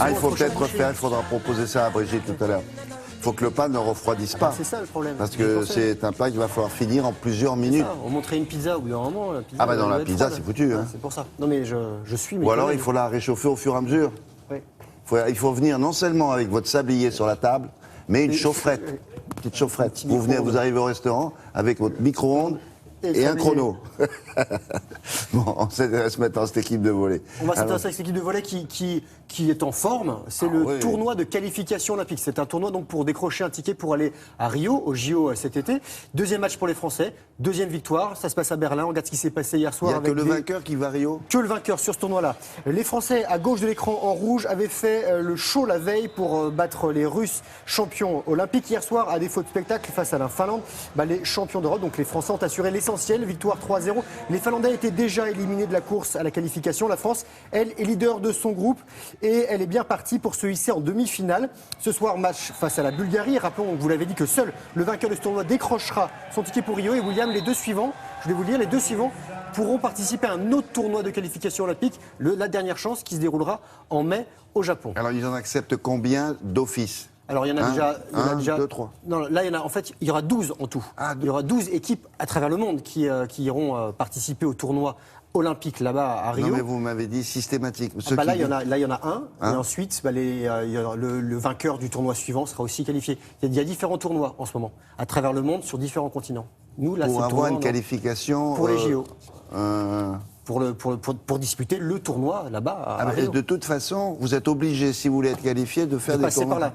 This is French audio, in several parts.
Ah, il faut peut-être refaire, il faudra proposer ça à Brigitte tout à l'heure. Il faut que le pain ne refroidisse pas. C'est ça le problème. Parce que c'est un plat qu'il va falloir finir en plusieurs minutes. Ça, on montrait une pizza au bout d'un moment. La pizza, Ah bah dans la pizza, c'est foutu. Hein. C'est pour ça. Non mais je suis... Ou alors il faut la réchauffer au fur et à mesure. Oui. Il faut venir non seulement avec votre sablier sur la table, mais une chaufferette. Une petite chaufferette. Vous arrivez au restaurant avec votre micro-ondes et un chrono. Bon, on s'intéresse maintenant à cette équipe de volley. On va s'intéresser à cette équipe de volley qui est en forme. C'est le tournoi de qualification olympique. C'est un tournoi donc pour décrocher un ticket pour aller à Rio, au JO cet été. Deuxième match pour les Français, deuxième victoire. Ça se passe à Berlin. On regarde ce qui s'est passé hier soir. Il n'y a que le vainqueur qui va à Rio. Que le vainqueur sur ce tournoi-là. Les Français, à gauche de l'écran en rouge, avaient fait le show la veille pour battre les Russes champions olympiques. Hier soir, à défaut de spectacle face à la Finlande, les champions d'Europe, donc les Français ont assuré l'essentiel. Victoire 3-0. Les Finlandais étaient déjà éliminés de la course à la qualification. La France, elle, est leader de son groupe et elle est bien partie pour se hisser en demi-finale. Ce soir, match face à la Bulgarie. Rappelons, vous l'avez dit, que seul le vainqueur de ce tournoi décrochera son ticket pour Rio. Et William, les deux suivants, je vais vous le dire, les deux suivants pourront participer à un autre tournoi de qualification olympique, la dernière chance, qui se déroulera en mai au Japon. Alors ils en acceptent combien d'office? Alors il y en a déjà 2, 3. Non, là il y aura 12 en tout. Il y aura 12 équipes à travers le monde qui iront participer au tournoi olympique là-bas à Rio. Non mais vous m'avez dit systématique. Là il y en a un. Et ensuite le vainqueur du tournoi suivant sera aussi qualifié. Il y a différents tournois en ce moment à travers le monde sur différents continents. Nous là pour avoir une qualification pour les JO. Pour disputer le tournoi là-bas à Rio. De toute façon, vous êtes obligé, si vous voulez être qualifié, de faire des tournois. Par là.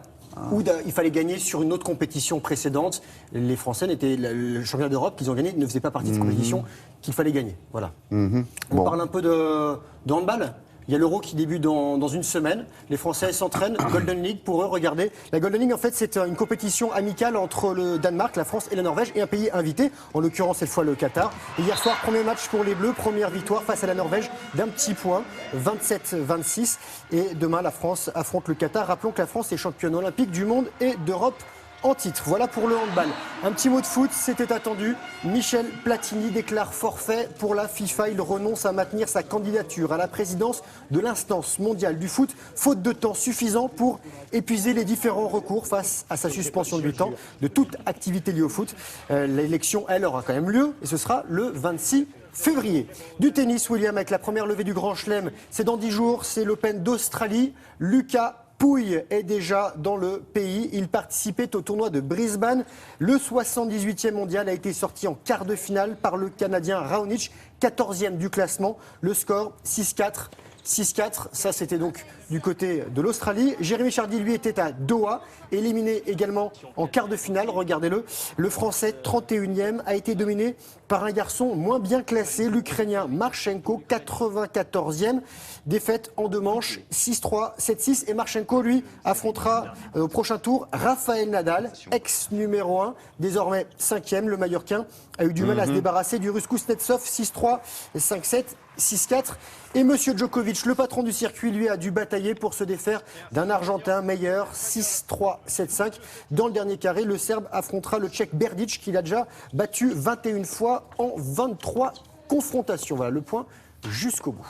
Ou il fallait gagner sur une autre compétition précédente. Les Français le championnat d'Europe qu'ils ont gagné ne faisait pas partie de cette compétition qu'il fallait gagner. Voilà. On parle un peu de handball. Il y a l'Euro qui débute dans une semaine. Les Français s'entraînent. Golden League pour eux, regardez. La Golden League, en fait, c'est une compétition amicale entre le Danemark, la France et la Norvège et un pays invité, en l'occurrence cette fois le Qatar. Et hier soir, premier match pour les Bleus, première victoire face à la Norvège d'un petit point, 27-26. Et demain, la France affronte le Qatar. Rappelons que la France est championne olympique du monde et d'Europe en titre. Voilà pour le handball. Un petit mot de foot, c'était attendu. Michel Platini déclare forfait pour la FIFA. Il renonce à maintenir sa candidature à la présidence de l'instance mondiale du foot, faute de temps suffisant pour épuiser les différents recours face à sa suspension de 8 ans de toute activité liée au foot. L'élection, elle, aura quand même lieu et ce sera le 26 février. Du tennis, William, avec la première levée du Grand Chelem. C'est dans 10 jours, c'est l'Open d'Australie. Lucas Pouille est déjà dans le pays. Il participait au tournoi de Brisbane. Le 78e mondial a été sorti en quart de finale par le Canadien Raonic, 14e du classement. Le score 6-4. 6-4, ça c'était donc du côté de l'Australie. Jérémy Chardy, lui, était à Doha, éliminé également en quart de finale, regardez-le. Le Français, 31e, a été dominé par un garçon moins bien classé, l'Ukrainien Marchenko, 94e. Défaite en 2 manches, 6-3, 7-6. Et Marchenko, lui, affrontera au prochain tour Rafael Nadal, ex-numéro 1, désormais 5e. Le Mallorquin a eu du mal à se débarrasser du Russe Kuznetsov, 6-3, 5-7. 6-4. Et Monsieur Djokovic, le patron du circuit, lui a dû batailler pour se défaire d'un Argentin meilleur, 6-3, 7-5. Dans le dernier carré, le Serbe affrontera le Tchèque Berdych, qu'il a déjà battu 21 fois en 23 confrontations. Voilà le point jusqu'au bout.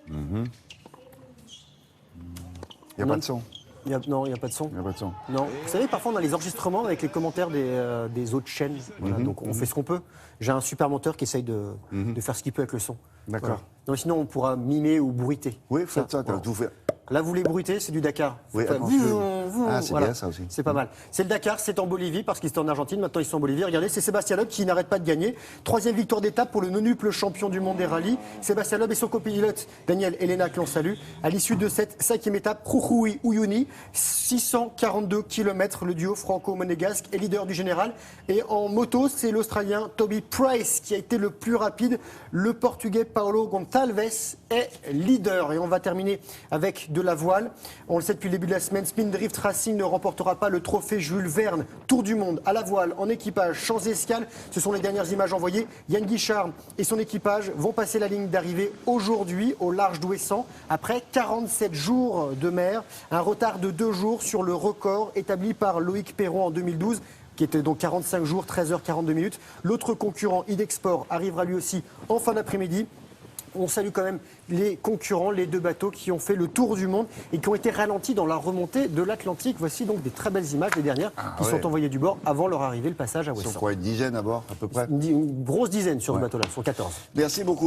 Il n'y a pas de son. Non, il n'y a pas de son. Il n'y a pas de son. Non. Vous savez, parfois on a les enregistrements avec les commentaires des autres chaînes. Voilà, donc on fait ce qu'on peut. J'ai un super monteur qui essaye de faire ce qu'il peut avec le son. D'accord. Voilà. Non, sinon on pourra mimer ou bruiter. Oui, faites ça, voilà. tout fait. Là, vous voulez bruiter, c'est du Dakar. Oui, c'est bien ça aussi. C'est pas mal. C'est le Dakar, c'est en Bolivie, parce qu'ils étaient en Argentine, maintenant ils sont en Bolivie. Regardez, c'est Sébastien Loeb qui n'arrête pas de gagner. 3e victoire d'étape pour le nonuple champion du monde des rallyes. Sébastien Loeb et son copilote Daniel Elena, que l'on salue. À l'issue de cette 5e étape, Jujuy Uyuni, 642 km, le duo franco-monégasque est leader du général. Et en moto, c'est l'Australien Toby Price qui a été le plus rapide. Le Portugais Paulo Gonçalves est leader. Et on va terminer avec de la voile. On le sait depuis le début de la semaine, Spindrift Racing ne remportera pas le trophée Jules Verne. Tour du monde à la voile, en équipage, sans escale. Ce sont les dernières images envoyées. Yann Guichard et son équipage vont passer la ligne d'arrivée aujourd'hui au large d'Ouessant après 47 jours de mer. Un retard de 2 jours sur le record établi par Loïc Perron en 2012. Qui était donc 45 jours, 13h42 minutes. L'autre concurrent, Idexport, arrivera lui aussi en fin d'après-midi. On salue quand même les concurrents, les 2 bateaux qui ont fait le tour du monde et qui ont été ralentis dans la remontée de l'Atlantique. Voici donc des très belles images, les dernières, qui sont envoyées du bord avant leur arrivée, le passage à Ouessant. Ils sont quoi, une dizaine à bord, à peu près? Une grosse dizaine sur ce bateau-là, sur 14. Merci beaucoup.